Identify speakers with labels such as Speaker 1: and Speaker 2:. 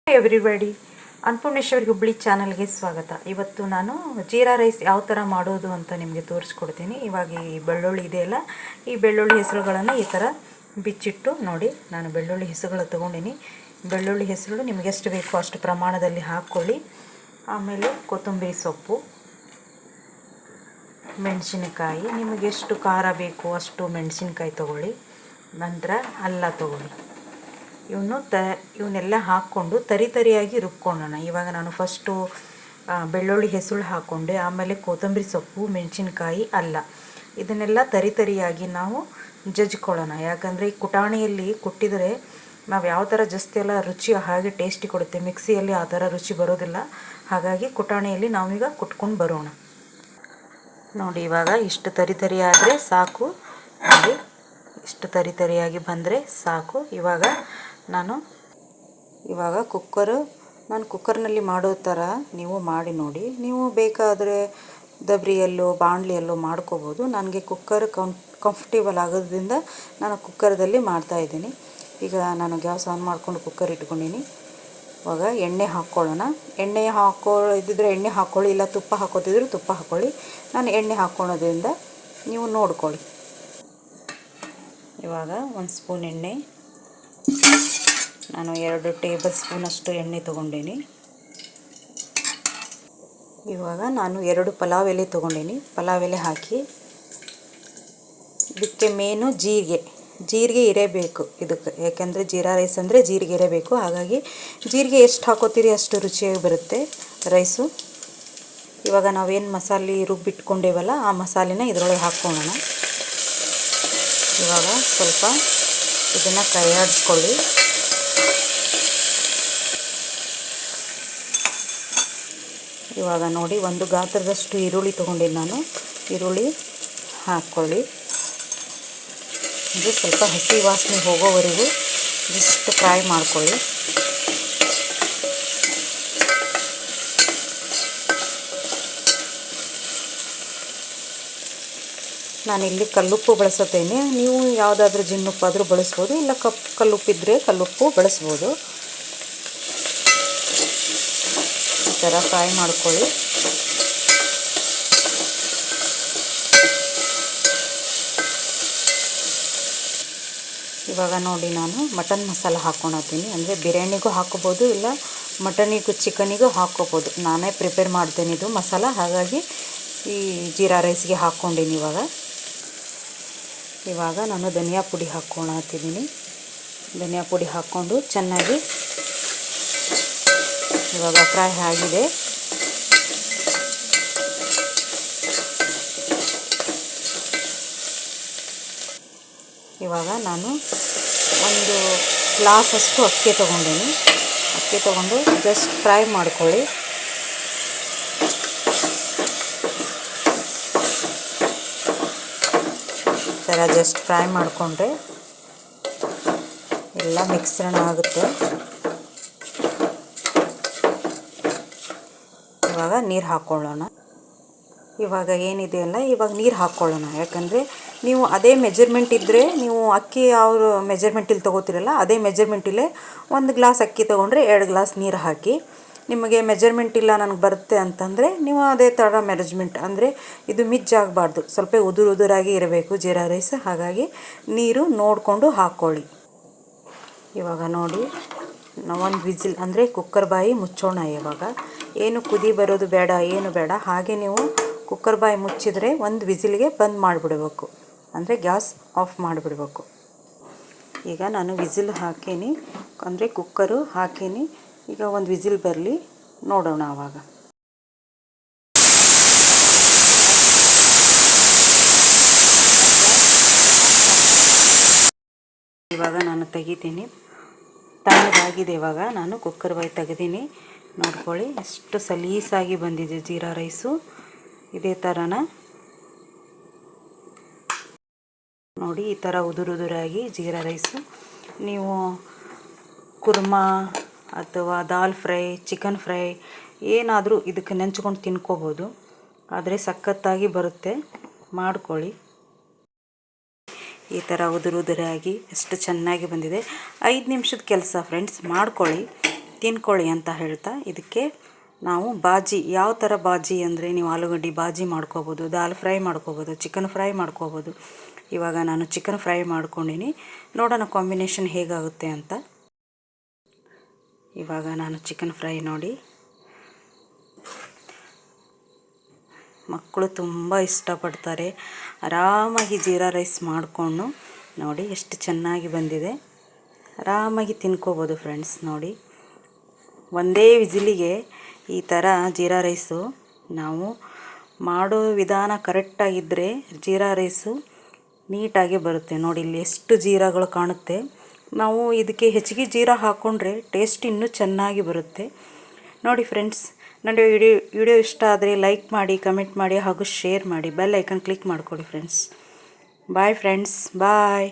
Speaker 1: Everybody, Annapoorneshwari Hubli ಚಾನಲ್ಗೆ ಸ್ವಾಗತ. ಇವತ್ತು ನಾನು ಜೀರಾ ರೈಸ್ ಯಾವ ಥರ ಮಾಡೋದು ಅಂತ ನಿಮಗೆ ತೋರಿಸ್ಕೊಡ್ತೀನಿ. ಇವಾಗ ಈ ಬೆಳ್ಳುಳ್ಳಿ ಇದೆಯಲ್ಲ, ಈ ಬೆಳ್ಳುಳ್ಳಿ ಹೆಸರುಗಳನ್ನು ಈ ಥರ ಬಿಚ್ಚಿಟ್ಟು ನೋಡಿ. ನಾನು ಬೆಳ್ಳುಳ್ಳಿ ಹೆಸರುಗಳು ತೊಗೊಂಡಿನಿ. ಬೆಳ್ಳುಳ್ಳಿ ಹೆಸರು ನಿಮಗೆ ಎಷ್ಟು ಬೇಕೋ ಅಷ್ಟು ಪ್ರಮಾಣದಲ್ಲಿ ಹಾಕ್ಕೊಳ್ಳಿ. ಆಮೇಲೆ ಕೊತ್ತಂಬರಿ ಸೊಪ್ಪು, ಮೆಣಸಿನಕಾಯಿ, ನಿಮಗೆ ಎಷ್ಟು ಖಾರ ಬೇಕು ಅಷ್ಟು ಮೆಣಸಿನಕಾಯಿ ತೊಗೊಳ್ಳಿ. ನಂತರ ಅಲ್ಲ ತೊಗೊಳ್ಳಿ. ಇವನ್ನೆಲ್ಲ ಹಾಕ್ಕೊಂಡು ತರಿಯಾಗಿ ರುಬ್ಕೊಳ್ಳೋಣ. ಇವಾಗ ನಾನು ಫಸ್ಟು ಬೆಳ್ಳುಳ್ಳಿ ಹೆಸರು ಹಾಕ್ಕೊಂಡೆ, ಆಮೇಲೆ ಕೊತ್ತಂಬರಿ ಸೊಪ್ಪು, ಮೆಣಸಿನ್ಕಾಯಿ, ಅಲ್ಲ, ಇದನ್ನೆಲ್ಲ ತರಿಯಾಗಿ ನಾವು ಜಜ್ಕೊಳ್ಳೋಣ. ಯಾಕಂದರೆ ಈ ಕುಟಾಣಿಯಲ್ಲಿ ಕುಟ್ಟಿದರೆ ನಾವು ಯಾವ ಥರ ಜಾಸ್ತಿ ಎಲ್ಲ ರುಚಿ ಹಾಗೆ ಟೇಸ್ಟಿ ಕೊಡುತ್ತೆ. ಮಿಕ್ಸಿಯಲ್ಲಿ ಆ ಥರ ರುಚಿ ಬರೋದಿಲ್ಲ. ಹಾಗಾಗಿ ಕುಟಾಣಿಯಲ್ಲಿ ನಾವೀಗ ಕುಟ್ಕೊಂಡು ಬರೋಣ. ನೋಡಿ, ಇವಾಗ ಇಷ್ಟು ತರಿ ಆದರೆ ಸಾಕು. ನೋಡಿ, ಇಷ್ಟು ತರಿಯಾಗಿ ಬಂದರೆ ಸಾಕು. ನಾನು ಕುಕ್ಕರ್ನಲ್ಲಿ ಮಾಡೋ ಥರ ನೀವು ಮಾಡಿ ನೋಡಿ. ನೀವು ಬೇಕಾದರೆ ದಬ್ರಿಯಲ್ಲೋ ಬಾಣಲಿಯಲ್ಲೋ ಮಾಡ್ಕೋಬೋದು. ನನಗೆ ಕುಕ್ಕರ್ ಕಂಫರ್ಟೇಬಲ್ ಆಗೋದ್ರಿಂದ ನಾನು ಕುಕ್ಕರ್ದಲ್ಲಿ ಮಾಡ್ತಾಯಿದ್ದೀನಿ. ಈಗ ನಾನು ಗ್ಯಾಸ್ ಆನ್ ಮಾಡ್ಕೊಂಡು ಕುಕ್ಕರ್ ಇಟ್ಕೊಂಡಿನಿ. ಇವಾಗ ಎಣ್ಣೆ ಹಾಕ್ಕೊಳ್ಳೋಣ. ಎಣ್ಣೆ ಹಾಕೊಳ್ಳೋದಿದ್ರೆ ಎಣ್ಣೆ ಹಾಕ್ಕೊಳ್ಳಿ, ಇಲ್ಲ ತುಪ್ಪ ಹಾಕೋತಿದ್ರೆ ತುಪ್ಪ ಹಾಕ್ಕೊಳ್ಳಿ. ನಾನು ಎಣ್ಣೆ ಹಾಕ್ಕೊಳ್ಳೋದ್ರಿಂದ ನೀವು ನೋಡ್ಕೊಳ್ಳಿ. ಇವಾಗ 1 ಸ್ಪೂನ್ ಎಣ್ಣೆ, ನಾನು 2 ಟೇಬಲ್ ಸ್ಪೂನಷ್ಟು ಎಣ್ಣೆ ತೊಗೊಂಡೀನಿ. ಇವಾಗ ನಾನು 2 ಪಲಾವ್ ಎಲೆ ತೊಗೊಂಡೀನಿ. ಪಲಾವ್ ಎಲೆ ಹಾಕಿ, ಇದಕ್ಕೆ ಮೇನು ಜೀರಿಗೆ ಇರಬೇಕು ಇದಕ್ಕೆ. ಯಾಕೆಂದರೆ ಜೀರಾ ರೈಸ್ ಅಂದರೆ ಜೀರಿಗೆ ಇರಬೇಕು. ಹಾಗಾಗಿ ಜೀರಿಗೆ ಎಷ್ಟು ಹಾಕೋತೀರಿ ಅಷ್ಟು ರುಚಿಯಾಗಿ ಬರುತ್ತೆ ರೈಸು. ಇವಾಗ ನಾವೇನು ಮಸಾಲೆ ರುಬ್ಬಿಟ್ಕೊಂಡೇವಲ್ಲ ಆ ಮಸಾಲೆನ ಇದರೊಳಗೆ ಹಾಕ್ಕೊಳ್ಳೋಣ. ಇವಾಗ ಸ್ವಲ್ಪ ಇದನ್ನು ಕೈಯಾಡಿಸ್ಕೊಳ್ಳಿ. ಇವಾಗ ನೋಡಿ, 1 ಗಾತ್ರದಷ್ಟು ಈರುಳ್ಳಿ ತೊಗೊಂಡಿದ್ದು ನಾನು. ಈರುಳ್ಳಿ ಹಾಕ್ಕೊಳ್ಳಿ. ಇದು ಸ್ವಲ್ಪ ಹಸಿ ವಾಸನೆ ಹೋಗೋವರೆಗೂ ಜಸ್ಟ್ ಫ್ರೈ ಮಾಡ್ಕೊಳ್ಳಿ. ನಾನಿಲ್ಲಿ ಕಲ್ಲುಪ್ಪು ಬಳಸುತ್ತೇನೆ. ನೀವು ಯಾವುದಾದ್ರೂ ಜಿನ್ನುಪ್ಪಾದರೂ ಬಳಸ್ಬೋದು, ಇಲ್ಲ ಕಲ್ಲುಪ್ಪಿದ್ರೆ ಕಲ್ಲುಪ್ಪು ಬಳಸ್ಬೋದು. ಈ ಥರ ಫ್ರೈ ಮಾಡ್ಕೊಳ್ಳಿ. ಇವಾಗ ನೋಡಿ, ನಾನು ಮಟನ್ ಮಸಾಲ ಹಾಕ್ಕೊಳತ್ತೀನಿ. ಅಂದರೆ ಬಿರಿಯಾನಿಗೂ ಹಾಕ್ಕೋಬೋದು, ಇಲ್ಲ ಮಟನಿಗೂ ಚಿಕನಿಗೂ ಹಾಕ್ಕೋಬೋದು. ನಾನೇ ಪ್ರಿಪೇರ್ ಮಾಡ್ತೇನೆ ಇದು ಮಸಾಲ, ಹಾಗಾಗಿ ಈ ಜೀರಾ ರೈಸ್ಗೆ ಹಾಕ್ಕೊಂಡೀನಿ. ಇವಾಗ ನಾನು ಧನಿಯಾ ಪುಡಿ ಹಾಕ್ಕೊಳತ್ತಿದ್ದೀನಿ. ಧನಿಯಾ ಪುಡಿ ಹಾಕ್ಕೊಂಡು ಚೆನ್ನಾಗಿ ಇವಾಗ ಫ್ರೈ ಆಗಿದೆ. ಇವಾಗ ನಾನು 1 ಗ್ಲಾಸಷ್ಟು ಅಕ್ಕಿ ತೊಗೊಂಡೀನಿ. ಅಕ್ಕಿ ತೊಗೊಂಡು ಜಸ್ಟ್ ಫ್ರೈ ಮಾಡ್ಕೊಳ್ಳಿ. ಈ ಥರ ಜಸ್ಟ್ ಫ್ರೈ ಮಾಡಿಕೊಂಡ್ರೆ ಎಲ್ಲ ಮಿಕ್ಸ್ಚರ್ ಆಗುತ್ತೆ. ಇವಾಗ ನೀರು ಹಾಕ್ಕೊಳ್ಳೋಣ. ಇವಾಗ ಏನಿದೆಯಲ್ಲ, ಇವಾಗ ನೀರು ಹಾಕ್ಕೊಳ್ಳೋಣ. ಯಾಕಂದರೆ ನೀವು ಅದೇ ಮೆಜರ್ಮೆಂಟ್ ಇದ್ದರೆ, ನೀವು ಅಕ್ಕಿ ಯಾವ ಮೆಜರ್ಮೆಂಟಲ್ಲಿ ತೊಗೋತೀರಲ್ಲ ಅದೇ ಮೆಜರ್ಮೆಂಟಲ್ಲೇ 1 ಗ್ಲಾಸ್ ಅಕ್ಕಿ ತೊಗೊಂಡ್ರೆ 2 ಗ್ಲಾಸ್ ನೀರು ಹಾಕಿ. ನಿಮಗೆ ಮೆಜರ್ಮೆಂಟ್ ಇಲ್ಲ ನನಗೆ ಬರುತ್ತೆ ಅಂತಂದರೆ ನೀವು ಅದೇ ಥರ ಮೆಜರ್ಮೆಂಟ್, ಅಂದರೆ ಇದು ಮಿಜ್ಜಾಗಬಾರ್ದು, ಸ್ವಲ್ಪ ಉದುರಾಗಿ ಇರಬೇಕು ಜೀರಾ ರೈಸ್. ಹಾಗಾಗಿ ನೀರು ನೋಡಿಕೊಂಡು ಹಾಕ್ಕೊಳ್ಳಿ. ಇವಾಗ ನೋಡಿ, 1 ವಿಸಿಲ್ ಅಂದರೆ ಕುಕ್ಕರ್ ಬಾಯಿ ಮುಚ್ಚೋಣ. ಇವಾಗ ಏನು ಕುದಿ ಬರೋದು ಬೇಡ, ಏನು ಬೇಡ. ಹಾಗೆ ನೀವು ಕುಕ್ಕರ್ ಬಾಯಿ ಮುಚ್ಚಿದರೆ 1 ವಿಸಿಲ್ಗೆ ಬಂದ್ ಮಾಡಿಬಿಡ್ಬೇಕು, ಅಂದರೆ ಗ್ಯಾಸ್ ಆಫ್ ಮಾಡಿಬಿಡ್ಬೇಕು. ಈಗ ನಾನು ವಿಸಿಲ್ ಹಾಕೀನಿ, ಅಂದರೆ ಕುಕ್ಕರು ಹಾಕೀನಿ. ಈಗ 1 ವಿಸಿಲ್ ಬರಲಿ, ನೋಡೋಣ. ಆವಾಗ ಇವಾಗ ನಾನು ತೆಗಿತೀನಿ. ತಣ್ಣಗಾಗಿದೆ. ಇವಾಗ ನಾನು ಕುಕ್ಕರ್ ಬಾಯಿ ತೆಗೆದೀನಿ. ನೋಡ್ಕೊಳ್ಳಿ, ಎಷ್ಟು ಸಲೀಸಾಗಿ ಬಂದಿದೆ ಜೀರಾ ರೈಸು. ಇದೇ ಥರನ ನೋಡಿ, ಈ ಥರ ಉದುರಾಗಿ ಜೀರಾ ರೈಸು. ನೀವು ಕುರ್ಮಾ ಅಥವಾ ದಾಲ್ ಫ್ರೈ, ಚಿಕನ್ ಫ್ರೈ ಏನಾದರೂ ಇದಕ್ಕೆ ನೆಂಚ್ಕೊಂಡು ತಿನ್ಕೋಬೋದು. ಆದರೆ ಸಖತ್ತಾಗಿ ಬರುತ್ತೆ, ಮಾಡ್ಕೊಳ್ಳಿ. ಈ ಥರ ಉದುರಾಗಿ ಎಷ್ಟು ಚೆನ್ನಾಗಿ ಬಂದಿದೆ. 5 ನಿಮಿಷದ ಕೆಲಸ ಫ್ರೆಂಡ್ಸ್, ಮಾಡ್ಕೊಳ್ಳಿ. ತಿನ್ಕೊಳ್ಳಿ ಅಂತ ಹೇಳ್ತಾ ಇದಕ್ಕೆ ನಾವು ಬಾಜಿ ಯಾವ ಥರ ಬಾಜಿ ಅಂದರೆ ನೀವು ಆಲೂಗಡ್ಡೆ ಬಾಜಿ ಮಾಡ್ಕೋಬೋದು, ದಾಲ್ ಫ್ರೈ ಮಾಡ್ಕೋಬೋದು, ಚಿಕನ್ ಫ್ರೈ ಮಾಡ್ಕೋಬೋದು. ಇವಾಗ ನಾನು ಚಿಕನ್ ಫ್ರೈ ಮಾಡ್ಕೊಂಡಿನಿ, ನೋಡೋಣ ಕಾಂಬಿನೇಷನ್ ಹೇಗಾಗುತ್ತೆ ಅಂತ. ಇವಾಗ ನಾನು ಚಿಕನ್ ಫ್ರೈ ನೋಡಿ ಮಕ್ಕಳು ತುಂಬ ಇಷ್ಟಪಡ್ತಾರೆ. ಆರಾಮಾಗಿ ಜೀರಾ ರೈಸ್ ಮಾಡಿಕೊಂಡು ನೋಡಿ ಎಷ್ಟು ಚೆನ್ನಾಗಿ ಬಂದಿದೆ. ಆರಾಮಾಗಿ ತಿನ್ಕೋಬೋದು ಫ್ರೆಂಡ್ಸ್. ನೋಡಿ ಒಂದೇ ವಿಸಿಲಿಗೆ ಈ ಥರ ಜೀರಾ ರೈಸು ನಾವು ಮಾಡೋ ವಿಧಾನ ಕರೆಕ್ಟಾಗಿದ್ದರೆ ಜೀರಾ ರೈಸು ನೀಟಾಗಿ ಬರುತ್ತೆ. ನೋಡಿ ಇಲ್ಲಿ ಎಷ್ಟು ಜೀರಾಗಳು ಕಾಣುತ್ತೆ. ನಾವು ಇದಕ್ಕೆ ಹೆಚ್ಚಿಗೆ ಜೀರಾ ಹಾಕ್ಕೊಂಡ್ರೆ ಟೇಸ್ಟ್ ಇನ್ನೂ ಚೆನ್ನಾಗಿ ಬರುತ್ತೆ. ನೋಡಿ ಫ್ರೆಂಡ್ಸ್, ನನ್ನ ವಿಡಿಯೋ ಇಷ್ಟ ಆದರೆ ಲೈಕ್ ಮಾಡಿ, ಕಮೆಂಟ್ ಮಾಡಿ ಹಾಗೂ ಶೇರ್ ಮಾಡಿ. ಬೆಲ್ ಐಕನ್ ಕ್ಲಿಕ್ ಮಾಡಿಕೊಡಿ ಫ್ರೆಂಡ್ಸ್. ಬಾಯ್ ಫ್ರೆಂಡ್ಸ್, ಬಾಯ್.